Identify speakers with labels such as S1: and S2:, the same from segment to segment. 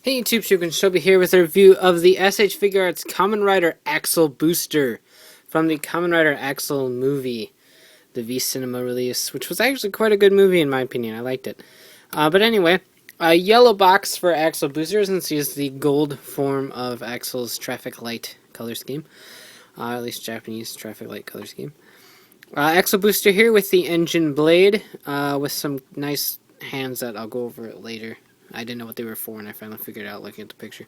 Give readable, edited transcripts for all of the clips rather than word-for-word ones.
S1: Hey YouTube, Shukin here with a review of the S.H.Figuarts Kamen Rider Accel booster from the Kamen Rider Accel movie, the V-Cinema release, which was actually quite a good movie in my opinion. I liked it. But anyway, a yellow box for Accel boosters, and see is the gold form of Accel's traffic light color scheme, at least Japanese traffic light color scheme. Accel booster here with the engine blade, with some nice hands that I'll go over it later. I didn't know what they were for, and I finally figured it out looking at the picture.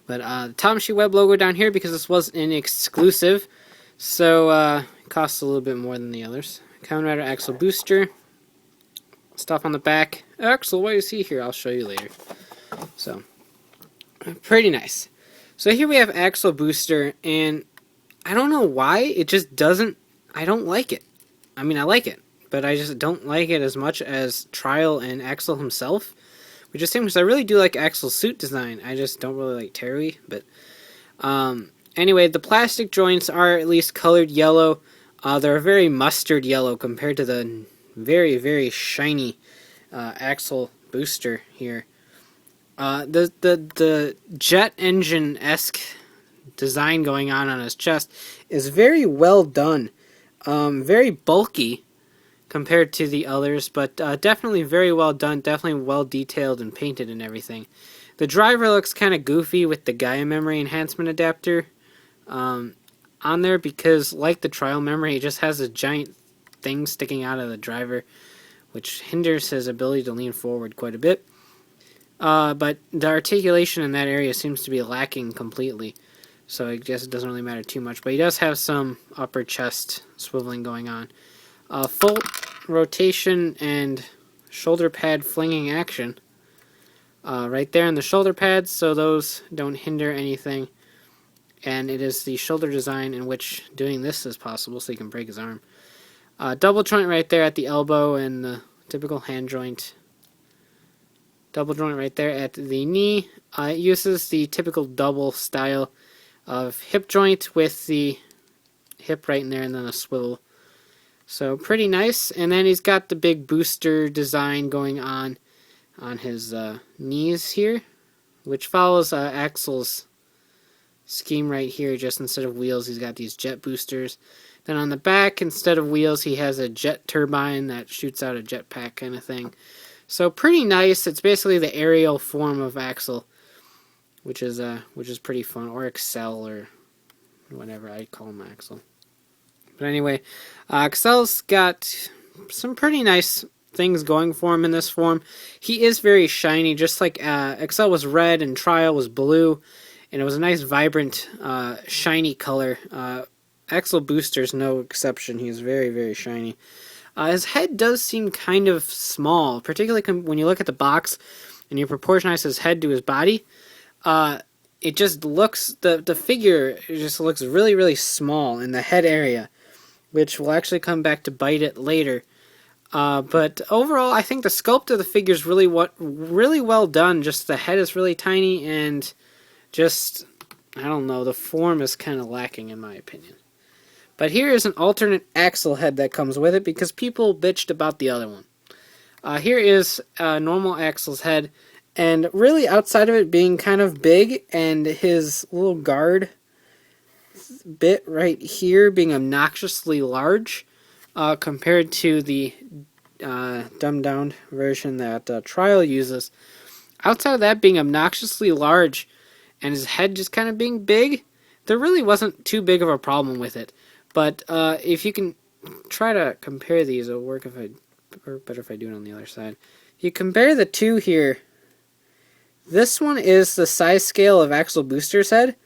S1: But the Tamashii Web logo down here, because this was an exclusive, so it costs a little bit more than the others. Kamen Rider Accel booster. Stuff on the back. Axel, what do you see here? I'll show you later. So, pretty nice. So here we have Accel booster, and I don't know why, it just doesn't, I don't like it. I mean, I like it, but I just don't like it as much as Trial and Accel himself. Which is because I really do like Accel's suit design. I just don't really like Terry. But anyway, the plastic joints are at least colored yellow. They're a very mustard yellow compared to the very, very shiny Accel booster here. The jet engine-esque design going on his chest is very well done. Very bulky compared to the others, but definitely very well done, definitely well detailed and painted and everything. The driver looks kind of goofy with the Gaia memory enhancement adapter on there, because like the Trial memory, it just has a giant thing sticking out of the driver, which hinders his ability to lean forward quite a bit. But the articulation in that area seems to be lacking completely, so I guess it doesn't really matter too much, but he does have some upper chest swiveling going on. Full rotation and shoulder pad flinging action right there in the shoulder pads, so those don't hinder anything, and it is the shoulder design in which doing this is possible, so you can break his arm. Double joint right there at the elbow, and the typical hand joint. Double joint right there at the knee. It uses the typical double style of hip joint with the hip right in there and then a swivel. So pretty nice, and then he's got the big booster design going on his knees here, which follows Accel's scheme right here. Just instead of wheels, he's got these jet boosters. Then on the back, instead of wheels, he has a jet turbine that shoots out a jetpack kind of thing. So pretty nice. It's basically the aerial form of Accel, which is pretty fun, or Accel, or whatever I call him, Accel. But anyway, Accel's got some pretty nice things going for him in this form. He is very shiny, just like Accel was red and Trial was blue, and it was a nice, vibrant, shiny color. Accel Booster's no exception. He is very, very shiny. His head does seem kind of small, particularly when you look at the box and you proportionize his head to his body. It just looks, the figure just looks really, really small in the head area, which will actually come back to bite it later. But overall, I think the sculpt of the figure is really well done. Just the head is really tiny, and just, I don't know, the form is kind of lacking in my opinion. But here is an alternate Accel head that comes with it, because people bitched about the other one. Here is normal Accel's head, and really outside of it being kind of big, and his little guard bit right here being obnoxiously large compared to the dumbed down version that Trial uses. Outside of that being obnoxiously large and his head just kind of being big, there really wasn't too big of a problem with it. But if you can try to compare these, it'll work better if I do it on the other side. If you compare the two here, this one is the size scale of Accel Booster's head.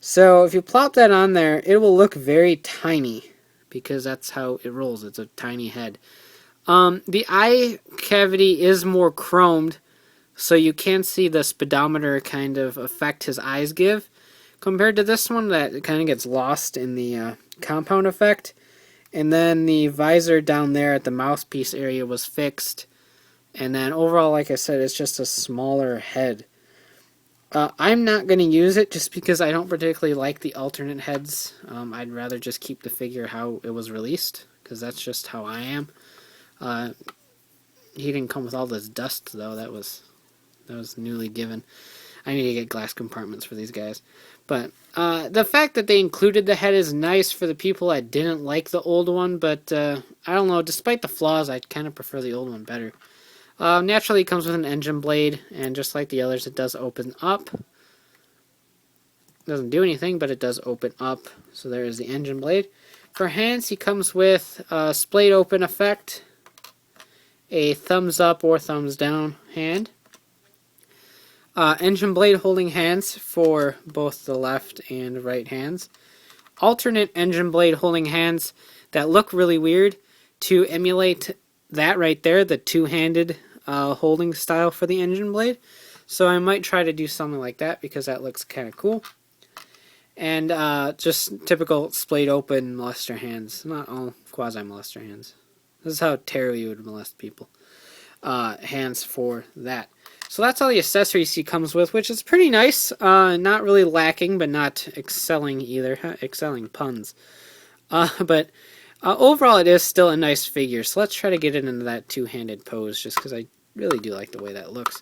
S1: So if you plop that on there, it will look very tiny, because that's how it rolls. It's a tiny head. The eye cavity is more chromed, so you can see the speedometer kind of effect his eyes give, compared to this one that kind of gets lost in the compound effect. And then the visor down there at the mouthpiece area was fixed. And then overall, like I said, it's just a smaller head. I'm not going to use it just because I don't particularly like the alternate heads. I'd rather just keep the figure how it was released, because that's just how I am. He didn't come with all this dust, though. That was newly given. I need to get glass compartments for these guys. But the fact that they included the head is nice for the people that didn't like the old one, but I don't know, despite the flaws, I kind of prefer the old one better. Naturally, it comes with an engine blade, and just like the others, it does open up. Doesn't do anything, but it does open up. So there is the engine blade. For hands, he comes with a splayed open effect, a thumbs up or thumbs down hand, engine blade holding hands for both the left and right hands, alternate engine blade holding hands that look really weird to emulate that right there, the two-handed holding style for the engine blade. So I might try to do something like that because that looks kind of cool. And just typical splayed open molester hands. Not all quasi-molester hands. This is how Terry would molest people. Hands for that. So that's all the accessories he comes with, which is pretty nice. Not really lacking, but not excelling either. Excelling puns. But overall, it is still a nice figure. So let's try to get it into that two-handed pose, just because I really do like the way that looks.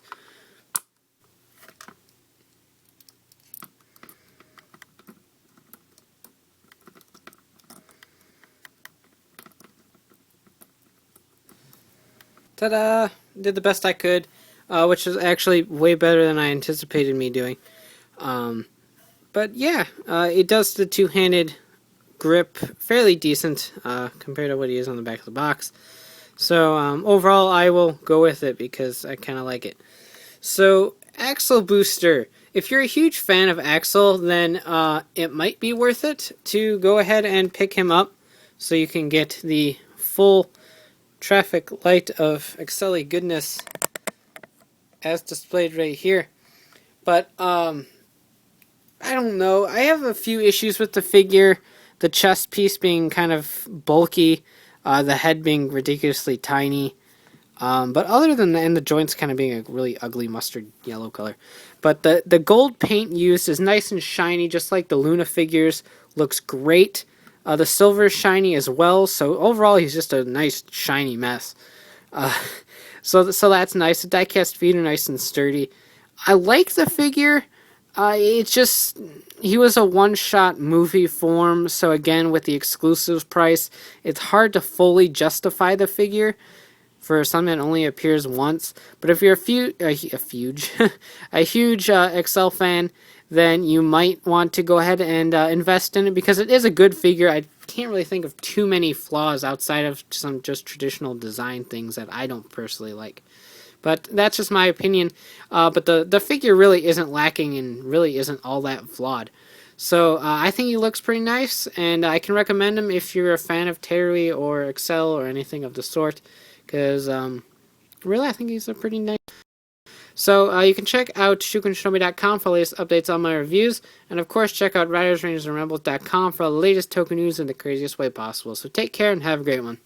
S1: Ta-da! Did the best I could, which is actually way better than I anticipated me doing. But yeah, it does the two-handed grip fairly decent compared to what he is on the back of the box. So overall, I will go with it because I kind of like it. So AccelBooster. If you're a huge fan of Accel, then it might be worth it to go ahead and pick him up so you can get the full traffic light of Accel goodness as displayed right here. But I don't know. I have a few issues with the figure. The chest piece being kind of bulky, the head being ridiculously tiny. But other than that, and the joints kind of being a really ugly mustard yellow color. But the gold paint used is nice and shiny, just like the Luna figures. Looks great. The silver is shiny as well, so overall he's just a nice shiny mess. So that's nice. The die-cast feet are nice and sturdy. I like the figure. It's just, he was a one-shot movie form, so again, with the exclusive price, it's hard to fully justify the figure for something that only appears once. But if you're a huge Accel fan, then you might want to go ahead and invest in it because it is a good figure. I can't really think of too many flaws outside of some just traditional design things that I don't personally like. But that's just my opinion. But the figure really isn't lacking and really isn't all that flawed. So I think he looks pretty nice, and I can recommend him if you're a fan of Terry or Accel or anything of the sort. Because really, I think he's a pretty nice. So you can check out shukenshinobi.com for the latest updates on my reviews. And of course, check out RidersRangersandRebels.com for the latest token news in the craziest way possible. So take care and have a great one.